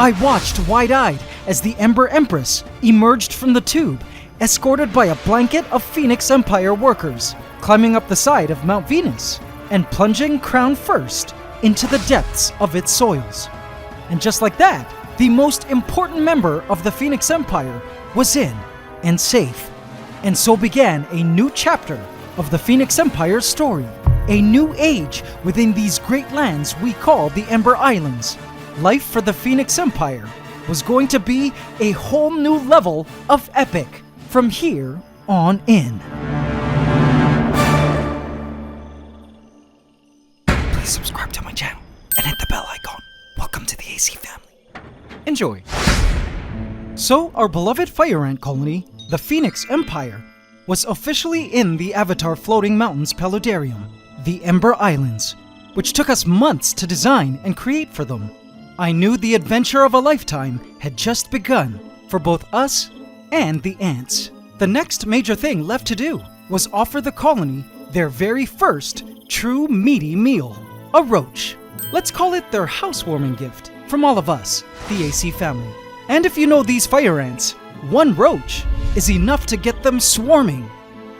I watched wide-eyed as the Ember Empress emerged from the tube, escorted by a blanket of Phoenix Empire workers, climbing up the side of Mount Venus and plunging crown first into the depths of its soils. And just like that, the most important member of the Phoenix Empire was in and safe. And so began a new chapter of the Phoenix Empire's story, a new age within these great lands we call the Ember Islands. Life for the Phoenix Empire was going to be a whole new level of epic from here on in. Please subscribe to my channel and hit the bell icon. Welcome to the AC family. Enjoy. So, our beloved fire ant colony, the Phoenix Empire, was officially in the Avatar Floating Mountains Paludarium, the Ember Islands, which took us months to design and create for them. I knew the adventure of a lifetime had just begun for both us and the ants. The next major thing left to do was offer the colony their very first true meaty meal, a roach. Let's call it their housewarming gift from all of us, the AC family. And if you know these fire ants, one roach is enough to get them swarming.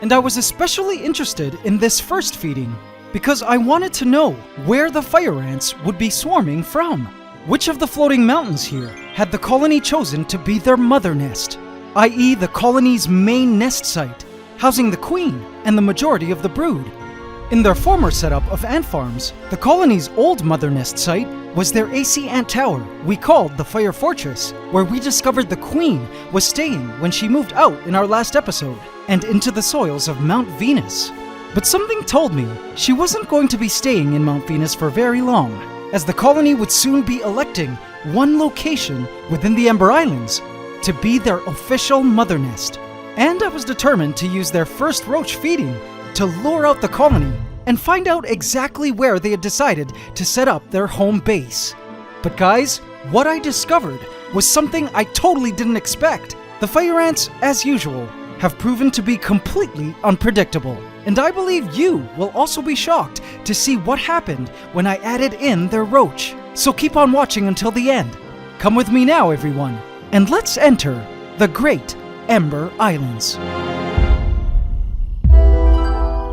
And I was especially interested in this first feeding because I wanted to know where the fire ants would be swarming from. Which of the floating mountains here had the colony chosen to be their mother nest, i.e. the colony's main nest site, housing the queen and the majority of the brood? In their former setup of ant farms, the colony's old mother nest site was their AC ant tower we called the Fire Fortress, where we discovered the queen was staying when she moved out in our last episode and into the soils of Mount Venus. But something told me she wasn't going to be staying in Mount Venus for very long, as the colony would soon be electing one location within the Ember Islands to be their official mother nest. And I was determined to use their first roach feeding to lure out the colony and find out exactly where they had decided to set up their home base. But guys, what I discovered was something I totally didn't expect. The fire ants, as usual, have proven to be completely unpredictable. And I believe you will also be shocked to see what happened when I added in their roach. So keep on watching until the end. Come with me now, everyone, and let's enter the Great Ember Islands.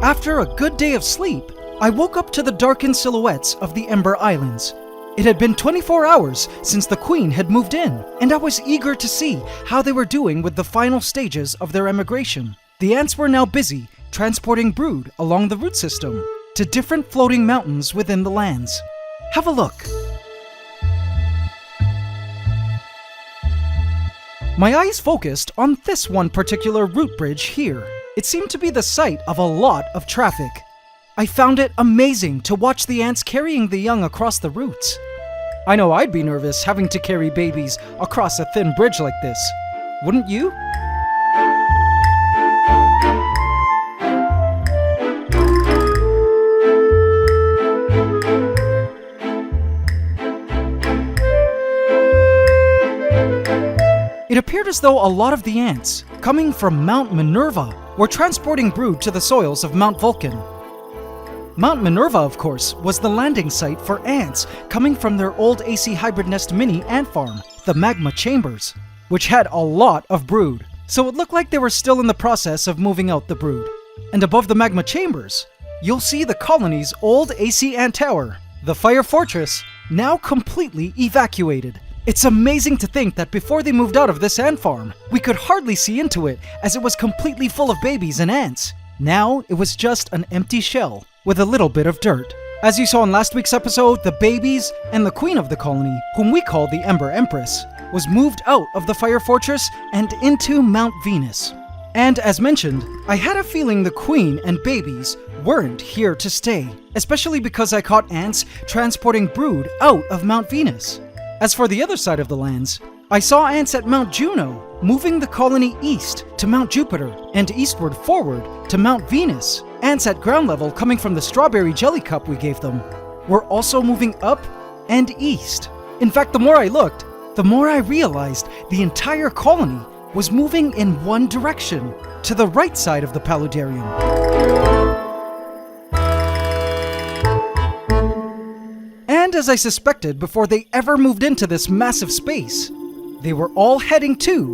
After a good day of sleep, I woke up to the darkened silhouettes of the Ember Islands. It had been 24 hours since the Queen had moved in, and I was eager to see how they were doing with the final stages of their emigration. The ants were now busy transporting brood along the root system to different floating mountains within the lands. Have a look. My eyes focused on this one particular root bridge here. It seemed to be the site of a lot of traffic. I found it amazing to watch the ants carrying the young across the roots. I know I'd be nervous having to carry babies across a thin bridge like this. Wouldn't you? It appeared as though a lot of the ants, coming from Mount Minerva, were transporting brood to the soils of Mount Vulcan. Mount Minerva, of course, was the landing site for ants coming from their old AC Hybrid Nest Mini ant farm, the Magma Chambers, which had a lot of brood, so it looked like they were still in the process of moving out the brood. And above the Magma Chambers, you'll see the colony's old AC ant tower, the Fire Fortress, now completely evacuated. It's amazing to think that before they moved out of this ant farm, we could hardly see into it as it was completely full of babies and ants. Now it was just an empty shell with a little bit of dirt. As you saw in last week's episode, the babies and the queen of the colony, whom we call the Ember Empress, was moved out of the Fire Fortress and into Mount Venus. And as mentioned, I had a feeling the queen and babies weren't here to stay, especially because I caught ants transporting brood out of Mount Venus. As for the other side of the lands, I saw ants at Mount Juno moving the colony east to Mount Jupiter and eastward forward to Mount Venus. Ants at ground level coming from the strawberry jelly cup we gave them were also moving up and east. In fact, the more I looked, the more I realized the entire colony was moving in one direction, to the right side of the Paludarium. And as I suspected before they ever moved into this massive space. They were all heading to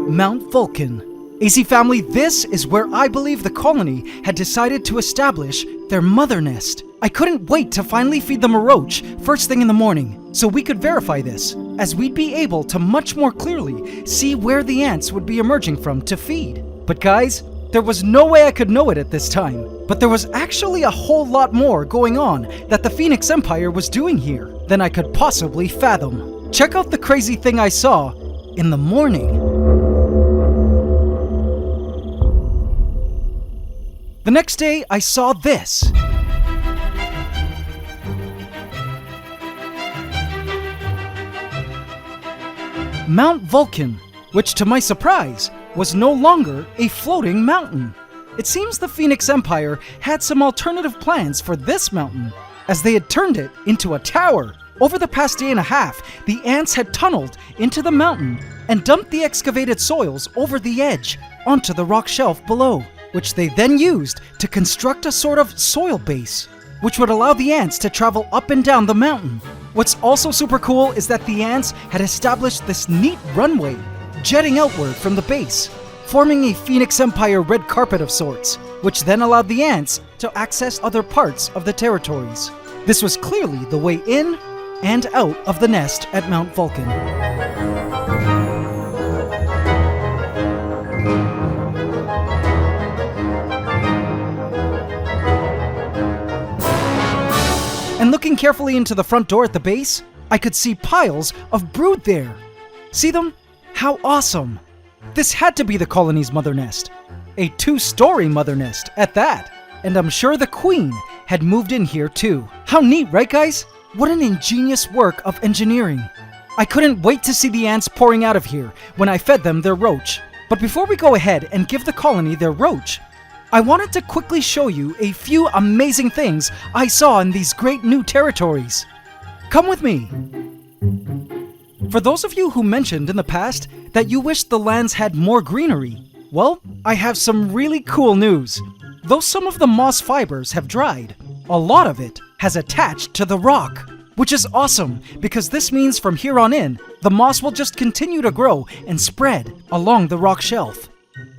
Mount Vulcan. AC family, this is where I believe the colony had decided to establish their mother nest. I couldn't wait to finally feed them a roach first thing in the morning, so we could verify this, as we'd be able to much more clearly see where the ants would be emerging from to feed. But guys, there was no way I could know it at this time. But there was actually a whole lot more going on that the Phoenix Empire was doing here than I could possibly fathom. Check out the crazy thing I saw in the morning. The next day, I saw this. Mount Vulcan, which to my surprise, was no longer a floating mountain. It seems the Phoenix Empire had some alternative plans for this mountain, as they had turned it into a tower. Over the past day and a half, the ants had tunneled into the mountain and dumped the excavated soils over the edge onto the rock shelf below, which they then used to construct a sort of soil base, which would allow the ants to travel up and down the mountain. What's also super cool is that the ants had established this neat runway jetting outward from the base, forming a Phoenix Empire red carpet of sorts, which then allowed the ants to access other parts of the territories. This was clearly the way in and out of the nest at Mount Vulcan. And looking carefully into the front door at the base, I could see piles of brood there. See them? How awesome! This had to be the colony's mother nest. A 2-story mother nest at that. And I'm sure the queen had moved in here too. How neat, right guys? What an ingenious work of engineering. I couldn't wait to see the ants pouring out of here when I fed them their roach. But before we go ahead and give the colony their roach, I wanted to quickly show you a few amazing things I saw in these great new territories. Come with me. For those of you who mentioned in the past that you wished the lands had more greenery, well, I have some really cool news. Though some of the moss fibers have dried, a lot of it has attached to the rock, which is awesome because this means from here on in, the moss will just continue to grow and spread along the rock shelf.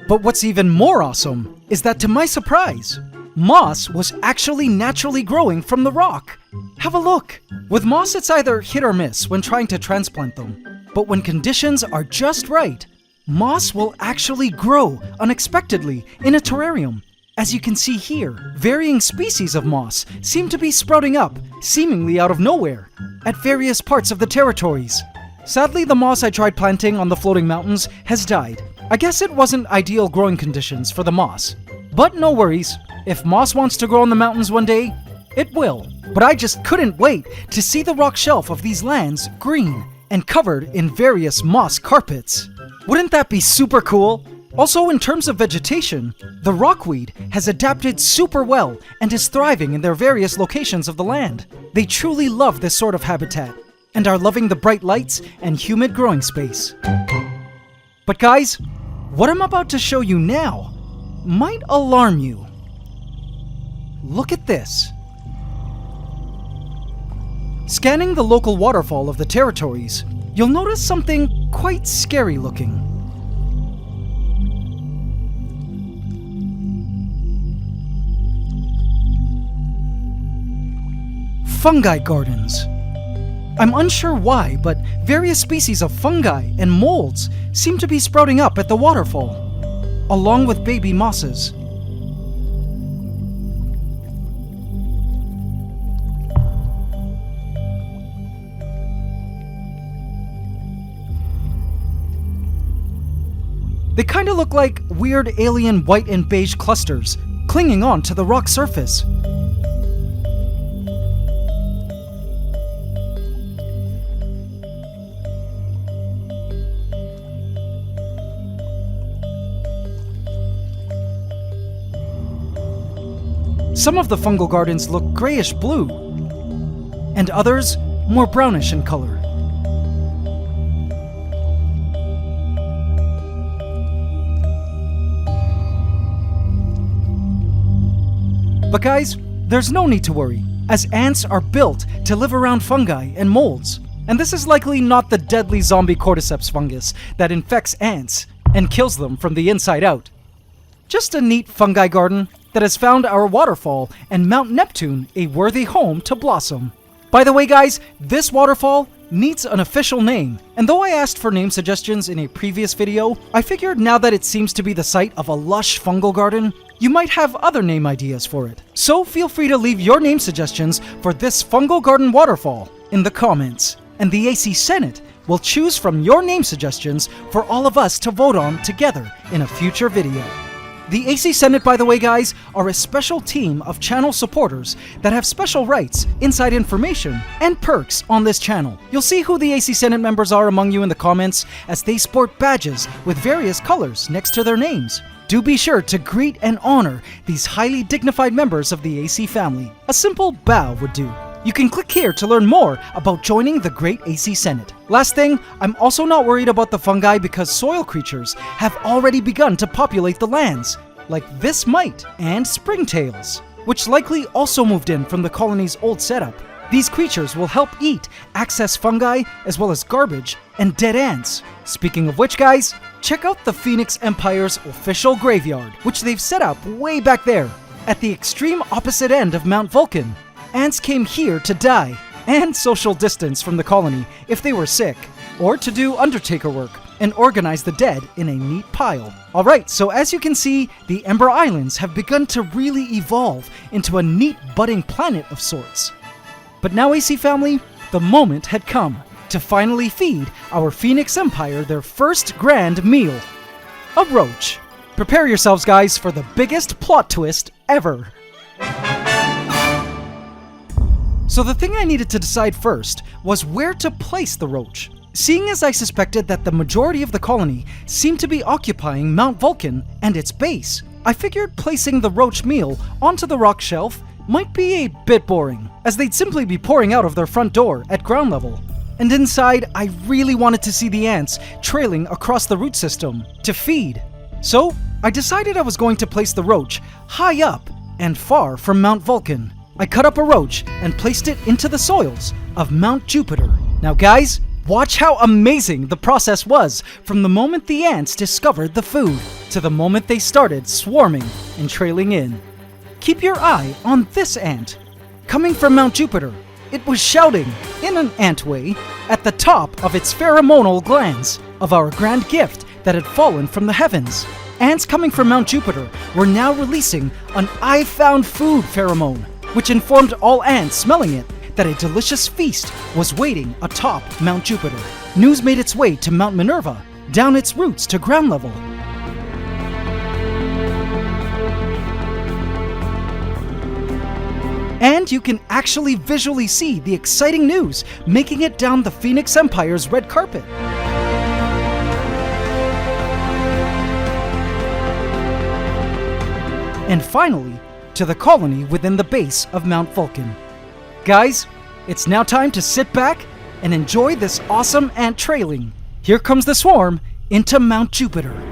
But what's even more awesome is that, to my surprise, moss was actually naturally growing from the rock. Have a look. With moss, it's either hit or miss when trying to transplant them. But when conditions are just right, moss will actually grow unexpectedly in a terrarium. As you can see here, varying species of moss seem to be sprouting up, seemingly out of nowhere, at various parts of the territories. Sadly, the moss I tried planting on the floating mountains has died. I guess it wasn't ideal growing conditions for the moss. But no worries, if moss wants to grow on the mountains one day, it will. But I just couldn't wait to see the rock shelf of these lands green and covered in various moss carpets. Wouldn't that be super cool? Also, in terms of vegetation, the rockweed has adapted super well and is thriving in their various locations of the land. They truly love this sort of habitat and are loving the bright lights and humid growing space. But guys, what I'm about to show you now might alarm you. Look at this. Scanning the local waterfall of the territories, you'll notice something quite scary looking. Fungi gardens. I'm unsure why, but various species of fungi and molds seem to be sprouting up at the waterfall, along with baby mosses. They kind of look like weird alien white and beige clusters clinging on to the rock surface. Some of the fungal gardens look grayish-blue, and others more brownish in color. But guys, there's no need to worry, as ants are built to live around fungi and molds. And this is likely not the deadly zombie cordyceps fungus that infects ants and kills them from the inside out. Just a neat fungi garden that has found our waterfall and Mount Neptune a worthy home to blossom. By the way guys, this waterfall needs an official name, and though I asked for name suggestions in a previous video, I figured now that it seems to be the site of a lush fungal garden, you might have other name ideas for it. So feel free to leave your name suggestions for this fungal garden waterfall in the comments, and the AC Senate will choose from your name suggestions for all of us to vote on together in a future video. The AC Senate, by the way guys, are a special team of channel supporters that have special rights, inside information, and perks on this channel. You'll see who the AC Senate members are among you in the comments, as they sport badges with various colors next to their names. Do be sure to greet and honor these highly dignified members of the AC family. A simple bow would do. You can click here to learn more about joining the great AC Senate. Last thing, I'm also not worried about the fungi because soil creatures have already begun to populate the lands, like this mite and springtails, which likely also moved in from the colony's old setup. These creatures will help eat excess fungi as well as garbage and dead ants. Speaking of which guys, check out the Phoenix Empire's official graveyard, which they've set up way back there, at the extreme opposite end of Mount Vulcan. Ants came here to die and social distance from the colony if they were sick, or to do undertaker work and organize the dead in a neat pile. Alright, so as you can see, the Ember Islands have begun to really evolve into a neat budding planet of sorts. But now AC family, the moment had come to finally feed our Phoenix Empire their first grand meal. A roach. Prepare yourselves guys for the biggest plot twist ever. So the thing I needed to decide first was where to place the roach. Seeing as I suspected that the majority of the colony seemed to be occupying Mount Vulcan and its base, I figured placing the roach meal onto the rock shelf might be a bit boring, as they'd simply be pouring out of their front door at ground level. And inside, I really wanted to see the ants trailing across the root system to feed. So I decided I was going to place the roach high up and far from Mount Vulcan. I cut up a roach and placed it into the soils of Mount Jupiter. Now guys, watch how amazing the process was from the moment the ants discovered the food to the moment they started swarming and trailing in. Keep your eye on this ant. Coming from Mount Jupiter, it was shouting, in an ant way, at the top of its pheromonal glands of our grand gift that had fallen from the heavens. Ants coming from Mount Jupiter were now releasing an I found food pheromone, which informed all ants smelling it that a delicious feast was waiting atop Mount Jupiter. News made its way to Mount Minerva, down its roots to ground level. And you can actually visually see the exciting news making it down the Phoenix Empire's red carpet. And finally, to the colony within the base of Mount Vulcan. Guys, it's now time to sit back and enjoy this awesome ant trailing. Here comes the swarm into Mount Jupiter.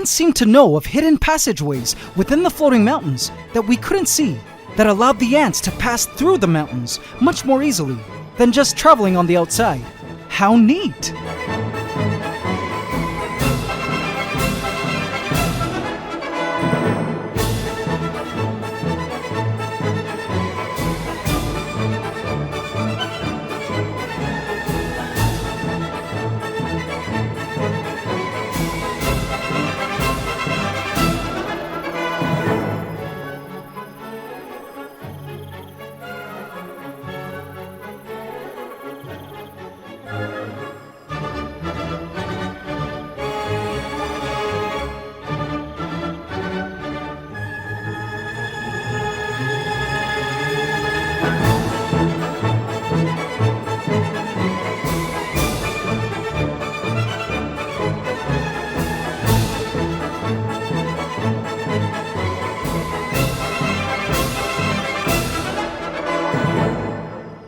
Seemed to know of hidden passageways within the floating mountains that we couldn't see, that allowed the ants to pass through the mountains much more easily than just traveling on the outside. How neat!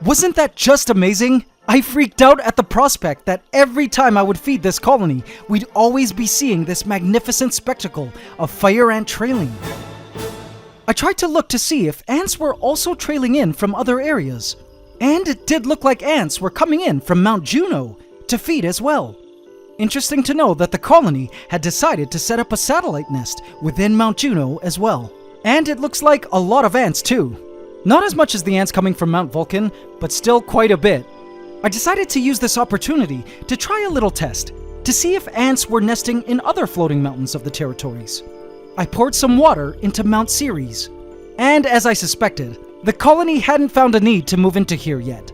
Wasn't that just amazing? I freaked out at the prospect that every time I would feed this colony, we'd always be seeing this magnificent spectacle of fire ant trailing. I tried to look to see if ants were also trailing in from other areas, and it did look like ants were coming in from Mount Juno to feed as well. Interesting to know that the colony had decided to set up a satellite nest within Mount Juno as well. And it looks like a lot of ants too. Not as much as the ants coming from Mount Vulcan, but still quite a bit. I decided to use this opportunity to try a little test to see if ants were nesting in other floating mountains of the territories. I poured some water into Mount Ceres, and as I suspected, the colony hadn't found a need to move into here yet.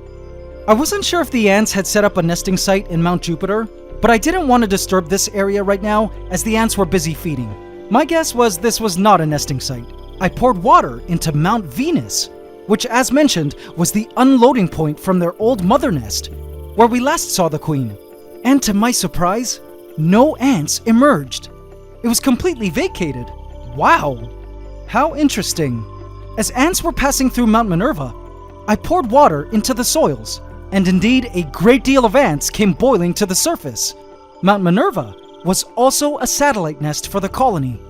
I wasn't sure if the ants had set up a nesting site in Mount Jupiter, but I didn't want to disturb this area right now as the ants were busy feeding. My guess was this was not a nesting site. I poured water into Mount Venus, which as mentioned was the unloading point from their old Mothernest, where we last saw the queen. And to my surprise, no ants emerged. It was completely vacated. Wow! How interesting. As ants were passing through Mount Minerva, I poured water into the soils, and indeed a great deal of ants came boiling to the surface. Mount Minerva was also a satellite nest for the colony.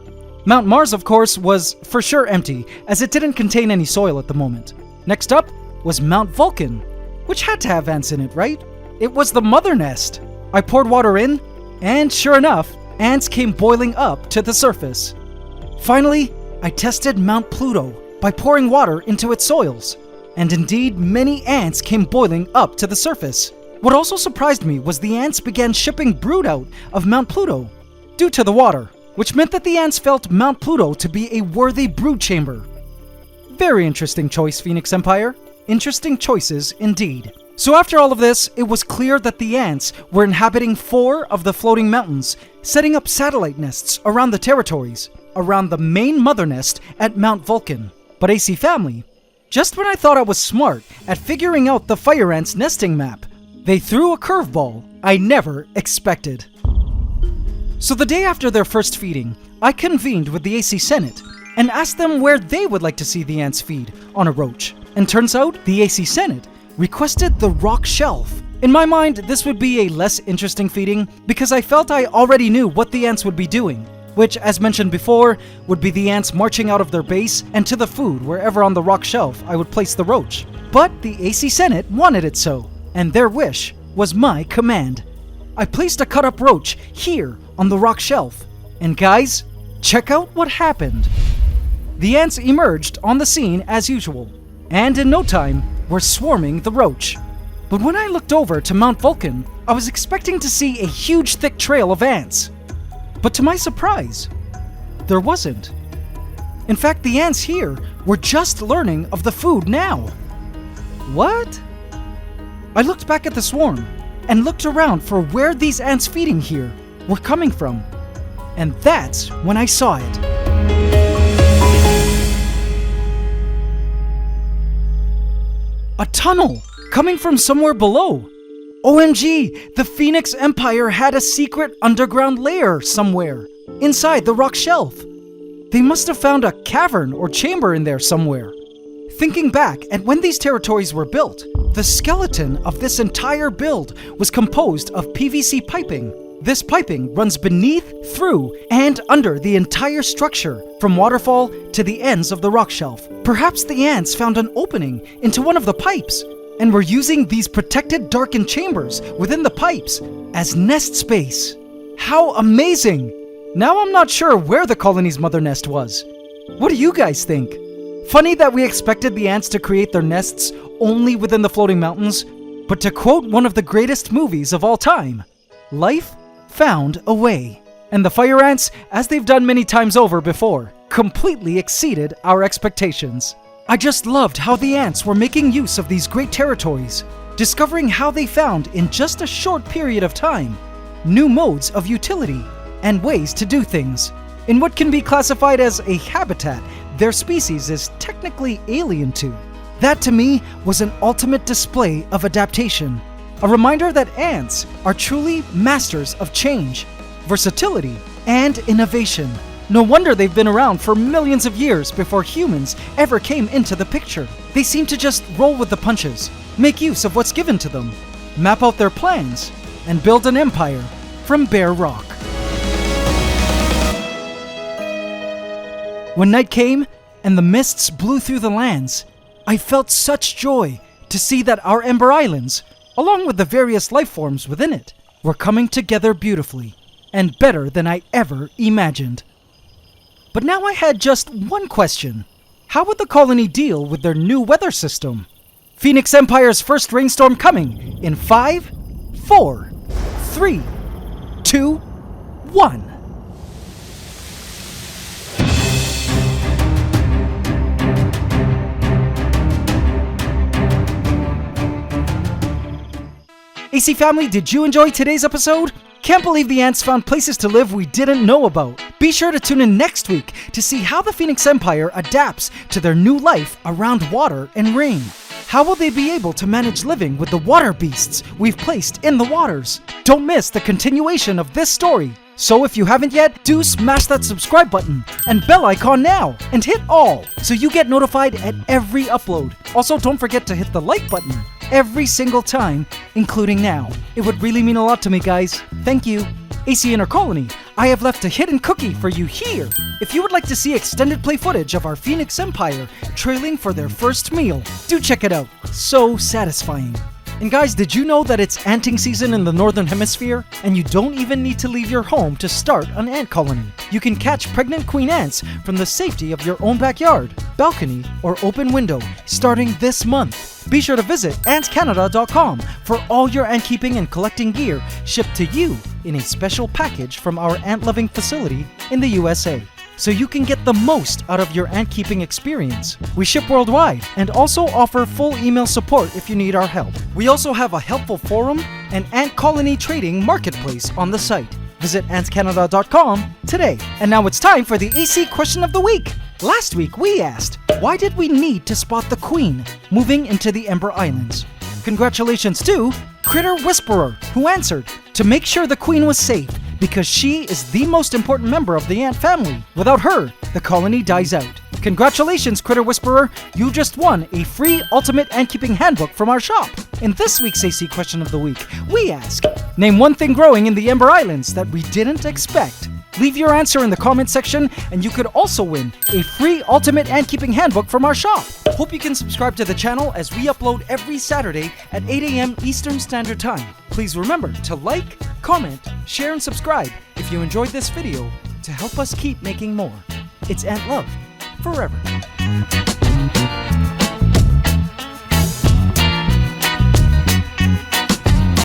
Mount Mars, of course, was for sure empty, as it didn't contain any soil at the moment. Next up was Mount Vulcan, which had to have ants in it, right? It was the Mothernest. I poured water in, and sure enough, ants came boiling up to the surface. Finally, I tested Mount Pluto by pouring water into its soils, and indeed many ants came boiling up to the surface. What also surprised me was the ants began shipping brood out of Mount Pluto due to the water, which meant that the ants felt Mount Pluto to be a worthy brood chamber. Very interesting choice, Phoenix Empire. Interesting choices indeed. So after all of this, it was clear that the ants were inhabiting 4 of the floating mountains, setting up satellite nests around the territories, around the main mother nest at Mount Vulcan. But AC family, just when I thought I was smart at figuring out the fire ants' nesting map, they threw a curveball I never expected. So the day after their first feeding, I convened with the AC Senate and asked them where they would like to see the ants feed on a roach. And turns out the AC Senate requested the rock shelf. In my mind, this would be a less interesting feeding because I felt I already knew what the ants would be doing, which, as mentioned before, would be the ants marching out of their base and to the food wherever on the rock shelf I would place the roach. But the AC Senate wanted it so, and their wish was my command. I placed a cut-up roach here on the rock shelf, and guys, check out what happened. The ants emerged on the scene as usual, and in no time were swarming the roach. But when I looked over to Mount Vulcan, I was expecting to see a huge thick trail of ants. But to my surprise, there wasn't. In fact, the ants here were just learning of the food now. What? I looked back at the swarm and looked around for where these ants feeding here were coming from. And that's when I saw it. A tunnel coming from somewhere below. OMG, the Phoenix Empire had a secret underground lair somewhere inside the rock shelf. They must have found a cavern or chamber in there somewhere. Thinking back at when these territories were built, the skeleton of this entire build was composed of PVC piping. This piping runs beneath, through, and under the entire structure, from waterfall to the ends of the rock shelf. Perhaps the ants found an opening into one of the pipes, and were using these protected darkened chambers within the pipes as nest space. How amazing! Now I'm not sure where the colony's mother nest was. What do you guys think? Funny that we expected the ants to create their nests only within the floating mountains, but to quote one of the greatest movies of all time, life found a way. And the fire ants, as they've done many times over before, completely exceeded our expectations. I just loved how the ants were making use of these great territories, discovering how they found in just a short period of time new modes of utility and ways to do things in what can be classified as a habitat their species is technically alien to. That to me was an ultimate display of adaptation, a reminder that ants are truly masters of change, versatility, and innovation. No wonder they've been around for millions of years before humans ever came into the picture. They seem to just roll with the punches, make use of what's given to them, map out their plans, and build an empire from bare rock. When night came and the mists blew through the lands, I felt such joy to see that our Ember Islands, along with the various life forms within it, were coming together beautifully and better than I ever imagined. But now I had just one question. How would the colony deal with their new weather system? Phoenix Empire's first rainstorm coming in 5, 4, 3, 2, 1. AC family, did you enjoy today's episode? Can't believe the ants found places to live we didn't know about. Be sure to tune in next week to see how the Phoenix Empire adapts to their new life around water and rain. How will they be able to manage living with the water beasts we've placed in the waters? Don't miss the continuation of this story. So if you haven't yet, do smash that subscribe button and bell icon now and hit all so you get notified at every upload. Also, don't forget to hit the like button every single time, including now. It would really mean a lot to me, guys. Thank you. AC Inner Colony, I have left a hidden cookie for you here. If you would like to see extended play footage of our Phoenix Empire trailing for their first meal, do check it out. So satisfying. And guys, did you know that it's anting season in the Northern Hemisphere? And you don't even need to leave your home to start an ant colony. You can catch pregnant queen ants from the safety of your own backyard, balcony, or open window starting this month. Be sure to visit AntsCanada.com for all your ant keeping and collecting gear shipped to you in a special package from our ant-loving facility in the USA, so you can get the most out of your ant-keeping experience. We ship worldwide and also offer full email support if you need our help. We also have a helpful forum and ant colony trading marketplace on the site. Visit AntsCanada.com today. And now it's time for the AC question of the week. Last week we asked, why did we need to spot the queen moving into the Ember Islands? Congratulations to Critter Whisperer, who answered, to make sure the queen was safe, because she is the most important member of the ant family. Without her, the colony dies out. Congratulations, Critter Whisperer! You just won a free Ultimate Ant-Keeping Handbook from our shop. In this week's AC Question of the Week, we ask, name one thing growing in the Ember Islands that we didn't expect. Leave your answer in the comment section, and you could also win a free Ultimate Ant-Keeping Handbook from our shop. Hope you can subscribe to the channel as we upload every Saturday at 8 a.m. Eastern Standard Time. Please remember to like, comment, share, and subscribe if you enjoyed this video to help us keep making more. It's Ant Love forever.